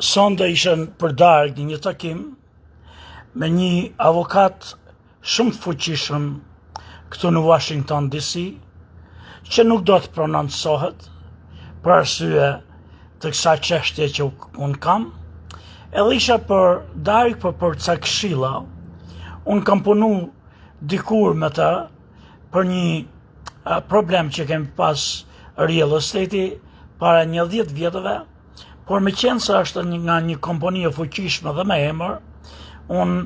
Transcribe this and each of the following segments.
Sonde ishën për darkë një takim me një avokat shumë të fuqishëm këtu në Washington DC, që nuk do të prononcohet për arsye të kësaj çështje që unë kam, edhe isha për darkë për ca këshilla. Unë kam punu dikur me ta për një problem që kemi pas real estate para 10 vjetëve, por me qenë se është nga një kompani e fuqishme dhe me emër, unë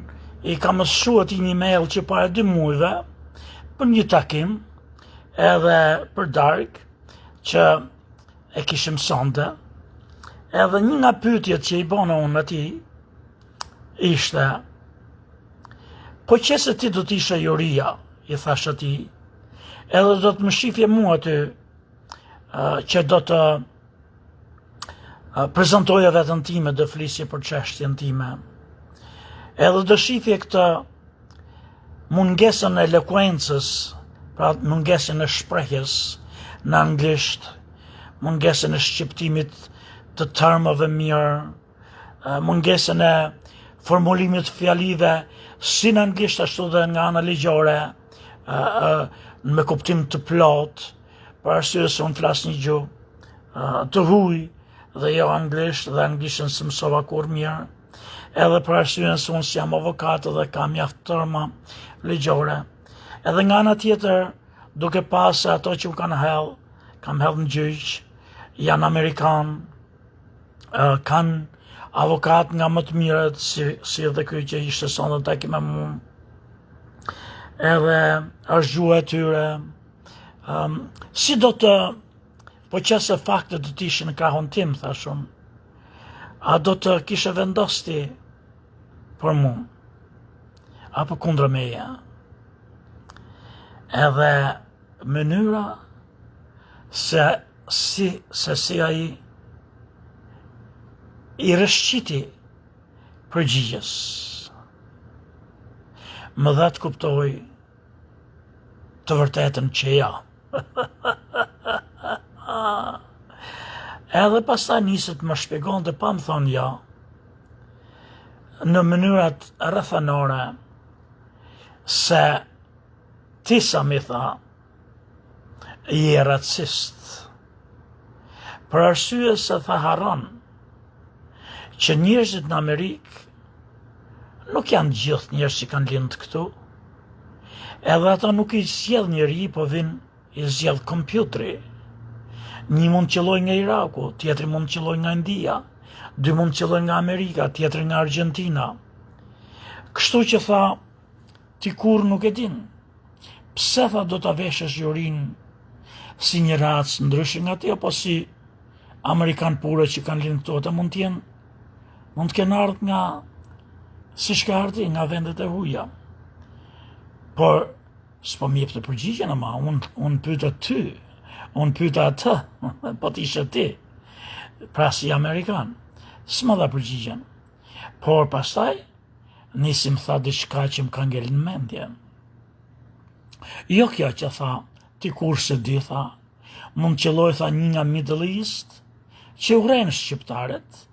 i kam mësuar atij një mail që para 2 muajve për një takim edhe për darkë që e kishim sonde, edhe një nga pyetjet që i bona unë atij ishte: po qëse ti do t'ishe juria, i thash atij, edhe do të më shifje mua aty që do të prezantoja vetën time, do flisje për çështjen time, edhe do shifje këtë mungesën e elokuencës, pra mungesën e shprehjes në anglisht, mungesën e shqiptimit të termave mirë, mungesën e formulimit fjalive si në anglisht ashtu dhe nga ana ligjore, me kuptim të plot, për arsye se unë flas një gjuhë të huaj dhe jo anglisht, dhe anglishtën së mësova kur mirë, edhe për arsye se unë jam avokat dhe kam mjaft terma ligjore. Edhe nga ana tjetër, duke pas se ato që kam hell në gjyq, janë Amerikan, kanë avokat nga më të mirët, si edhe ky që ishte sonde takim me mua, edhe është gjuha e tyre. Si do të, po qëse faktet do të ishin në krahun tim, thash unë, a do të kishe vendosti për mua, apo kundër meje? Edhe mënyra se si ai i rëshqiti përgjigjes më dha të kuptoj të vërtetën që ja. Edhe pastaj niset më shpjegonte pa më thonë ja, në mënyrat rrethanore, se ti sa mi tha, je racist. Për arsye se tha harron që njerëzit në Amerikë nuk janë gjithë njerëz që kanë lindë këtu, edhe ata nuk i zgjedh njeri, po i zgjedh kompjuteri. Një mund qëlloj nga Iraku, tjetri mund qëlloj nga India, 2 mund qëlloj nga Amerika, tjetri nga Argentina. Kështu që tha, ti kur nuk e din, pse tha do ta veshësh jurin si një racë ndryshe nga ti, apo si Amerikan pure që kanë lindë këtu, ata mund të kenë ardhur nga si shka ardhi nga vendet e huaja. Por s'po më jep të përgjigjen, ama unë pyeta ty, unë pyeta atë, po t'ishe ti, pra si Amerikan, s'ma dha përgjigjen. Por pastaj nisi më tha diçka që më ka ngel në mendje. Jo kjo që tha, ti kur se di, tha, mund qëlloj, tha, një nga Middle East, që urejnë shqiptarët,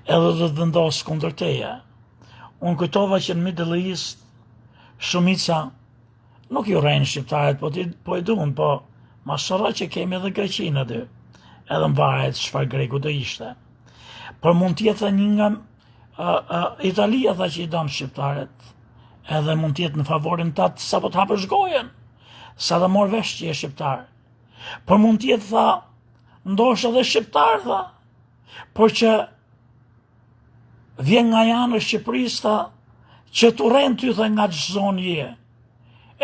edhe do të vendosë kundër teje. Unë kujtova që në Middle East, shumica nuk i urejnë shqiptarët, po i duan, po mashallah që kemi edhe Greqinë aty, edhe mbaret çfarë greku do ishte. Por mund t'jetë një nga Italia, tha, që i don shqiptarët, edhe mund t'jetë në favorin tatë sa po t'hapësh gojen, sa dhe mor vesh që je shqiptar. Por mund t'jetë, tha, ndoshta edhe shqiptar, tha, por që vjen nga janë e Shqipërisë, tha, që t'urren ty, tha, nga çdo zonë je,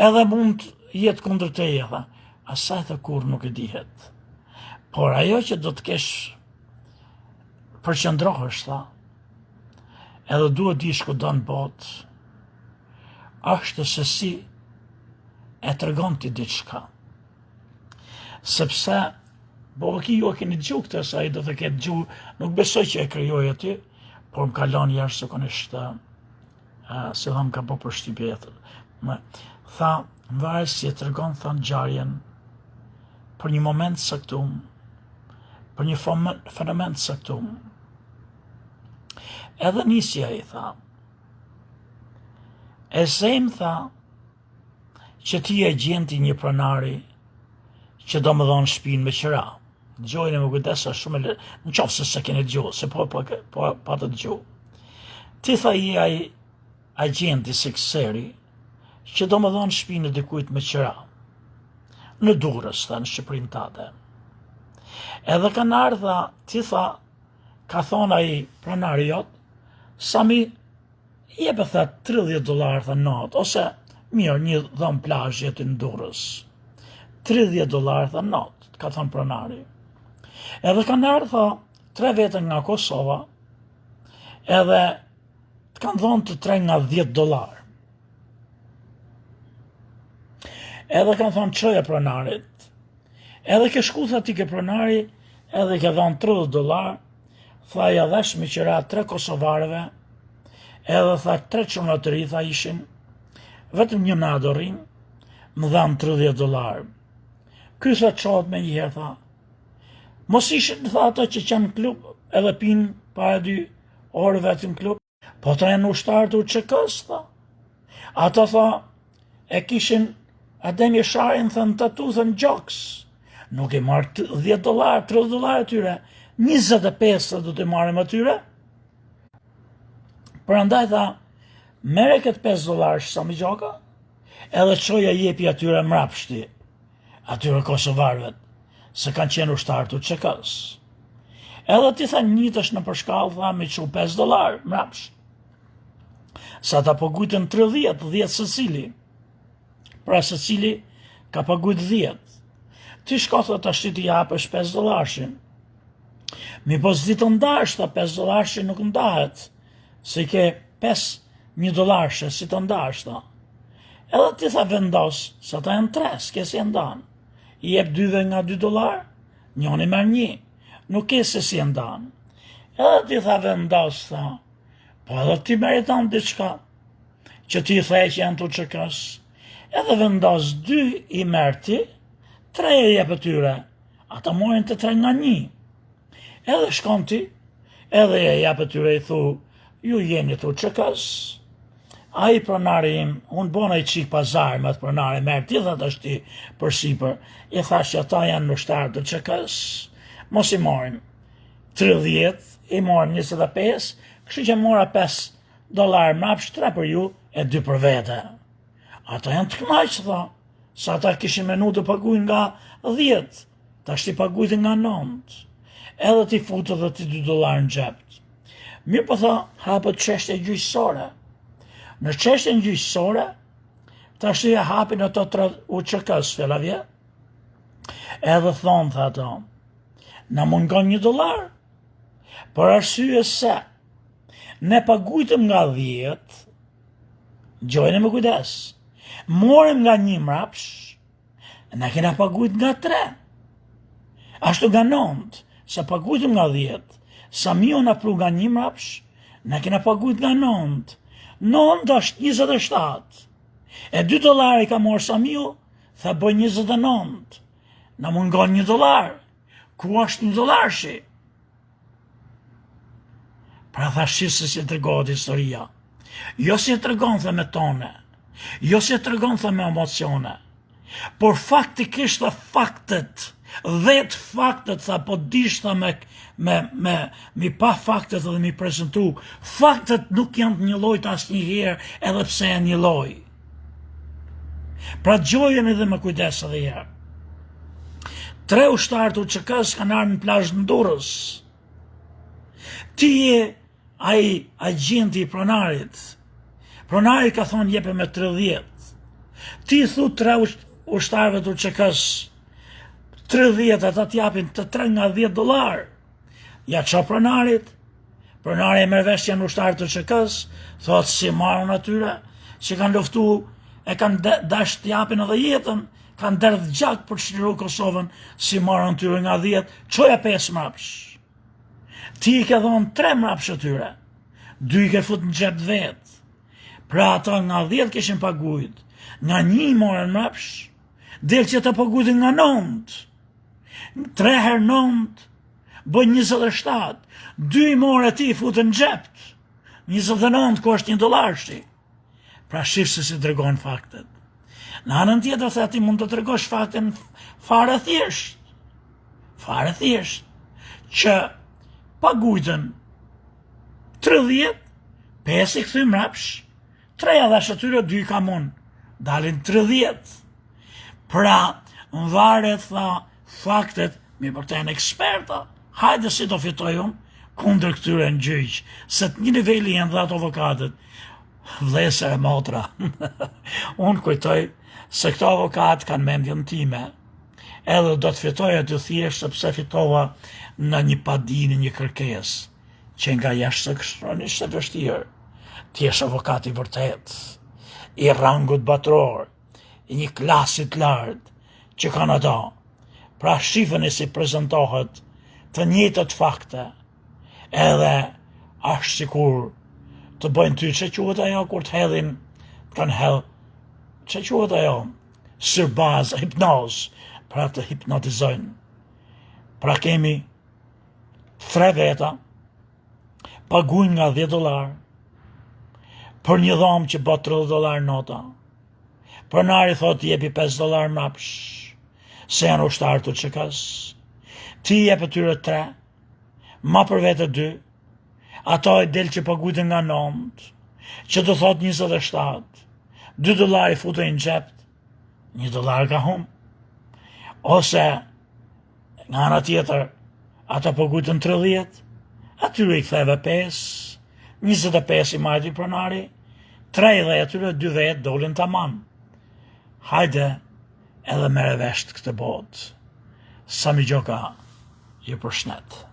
edhe mund jetë kundër teje, tha. Asaj, tha, kur nuk e dihet. Por ajo që do të kesh përqendrohesh, tha, edhe duhet dish ku do në botë, është se si e tregon ti diçka. Sepse, bo ki ju e keni dëgju këtë, sa i do të ketë dëgju, nuk besoj që e krijoj aty, por më kalon jashtëzakonisht, se dha më ka po përshtypje jetën. Tha, më varet si e tregon, tha, ngjarjen për një moment saktum, për një fenomen saktum. Edhe nisja i tha, e Sem tha, që ti e gjenti një pronari që do më dhonë shpinë me qëra. Gjojnë me kujdesa shumë në qofë se keni gjo, se pa të gjo. Ti tha i agenti sekseri që do më dhonë shpinë në dikujt me qëra. Në Durrës, tha, në Shqipërinë tate. Edhe kanë ardha, ti tha, ka thonë ai pronari jot, sa mi jepë tha $30 tha natë, ose mirë një dhëmë plazh jetë në Durrës. $30 tha natë, ka thonë pronari. Edhe kanë ardha 3 vete nga Kosova, edhe të kanë thonë të 3 nga $10. Edhe kanë thonë çoja pronarit. Edhe ke shku tha ti ke pronari, edhe ke thonë $30, tha ja dhash me qëra 3 kosovarëve, edhe tha 3 çuna të ri tha ishin, vetëm një na do rrim, më dhanë $30. Ky tha çohet me njëherë tha, mos ishin tha ato që qanë në klub, edhe pinë para 2 orë vetëm në klub, po ta janë ushtarë të UÇK-s tha. Ato tha, e kishin Adem Jesharin thënë tatu thënë gjoks, nuk e marrë $10, $30 atyre, 25 do të marrim atyre. Prandaj tha, mere këtë $5 sa më gjoka, edhe çoja jepi atyre mrapshti, atyre kosovarëvet, se kanë qenë ushtarë të UÇK-s. Edhe ti tha njitësh në përshkallë, tha me çu $5 mrapsht. Sa ta pagujtën 10 secili. Pra secili ka pagujt 10. Ti shko tha tash ti japësh $5. Mi po s'di të ndash, tha $5 nuk ndahet, se ke $1 si të ndash, tha. Edhe ti tha vendos, sa ta janë 3, s'ke si e ndan. I jep 2 nga $2, njoni merr 1, nuk ke se si e ndan. Edhe ti tha vendos, tha, po edhe ti meriton diçka, që ti thej që janë të UÇK-s, edhe vendos 2 i merr ti, 3 e jep atyre, ata morin të 3 nga 1. Edhe shkon ti, edhe e jep atyre i thu, ju jeni të UÇK-s. Ai pronari im, unë bona i qik pazar me atë pronari, merr ti dhe të shti për sipër, i thash që ata janë në ushtarë të UÇK-s, mos i morim 30, i morim 25, kështu që mora $5 mrapsht, 3 për ju e 2 për vete. Ata janë të knaqë, tha, sa ata kishin menu të paguin nga 10, ta shti pagujt nga 9, edhe ti futë dhe ti $2 në xhep. Mirë po tha, hapët çështje gjyqësore. Në çështjen gjyqësore, ta shti e hapin ato 3 UÇK-s fillavje, edhe thonë, tha ato, na mungon $1, për arsye se ne pagujtëm nga 10, gjojnë me kujdes, morëm nga 1 mrapsh, na kena pagujt nga 3. Ashtu nga 9, sa pagujtëm nga 10, sa mio na pru nga 1 mrapsh, na kena pagujt nga 9. 9 është 27. E $2 i ka morë sa mio, tha bëj 29. Na mungon $1. Ku është $1 shi? Pra tha shqisë si të regohet historia. Jo si të regon thë me tone, jo si të regon thë me emocione, por faktikisht dhe faktet, 10 faktet, tha po dish tha mi pa faktet dhe mi prezentu, faktet nuk janë të një lojt as një herë, edhe pse janë një loj. Pra gjojën edhe me kujdes edhe herë. 3 ushtarë të UÇK-s kanë ardhur në plazh në Durrës. Ti je ai agjenti i pronarit. Pronari ka thonë jepe me 30. Ti thu 3 ushtarëve të UÇK-s, 30 ata t'japin të 3 nga $10. Ja ço pronarit. Pronari e merr vesh janë ushtarë të UÇK-s, thotë si marrën atyre, që kanë luftu, e kanë dash t'japin edhe jetën, kanë derdh gjak për çliru Kosovën, si marrën tyre nga 10, çoja 5 mrapsh. Ti i ke dhonë 3 mrapsh atyre, 2 i ke fut në xhep vet. Pra ata nga 10 kishin pagujt, nga 1 morën mrapsh, del që ta pagujtin nga 9. 3 herë 9, bën 27, 2 i morë ti futën në xhep. 29 ku është $1 shti. Pra shifë se si tregon faktet. Në anën tjetër the ti mund të tregosh faktin fare thjesht, që pagujtën 30, 5 i këthy mrapsh, 3 dhe shëtyre 2 ka mund, dalin 30. Pra, në varet tha faktet, mi për të janë eksperta, hajde si do fitoj unë, kundër këtyre në gjyq, se të një nivelli janë dhe ato avokatët, vlesër e motra. Unë kujtoj se këto avokatë kanë mendjen time, edhe do të fitoj aty thjesht sepse fitova në një padini, një kërkes, që nga jashtë së kështronisht e vështirë, ti jesh avokat i vërtet, i rangut batror, i një klasit lartë, që kanë ato. Pra shifën e si prezentohet të njëjtët fakte, edhe ashtë sikur të bëjnë ty që quhet ajo kur të hedhin kanë hell, që quhet ajo sirbaz, hipnoz, pra të hipnotizojnë. Pra kemi 3 veta paguajnë nga $10 për një dhomë që bë $30 nota. Pronari thot jepi $5 mrapsh, se janë ushtarë të çekas. Ti jep atyre 3, ma për vete 2, ato e del që pagujtën nga 9, që të thot 27, $2 i futën në xhep, $1 ka hum. Ose, nga ana tjetër, ata pagujtën 30, atyre i ktheve 5, 25 i majti pronari, 3 dhe atyre 2 vetë dolin tamam. Hajde, edhe mere vesht këtë botë. Sami Gjoka, ju përshnet.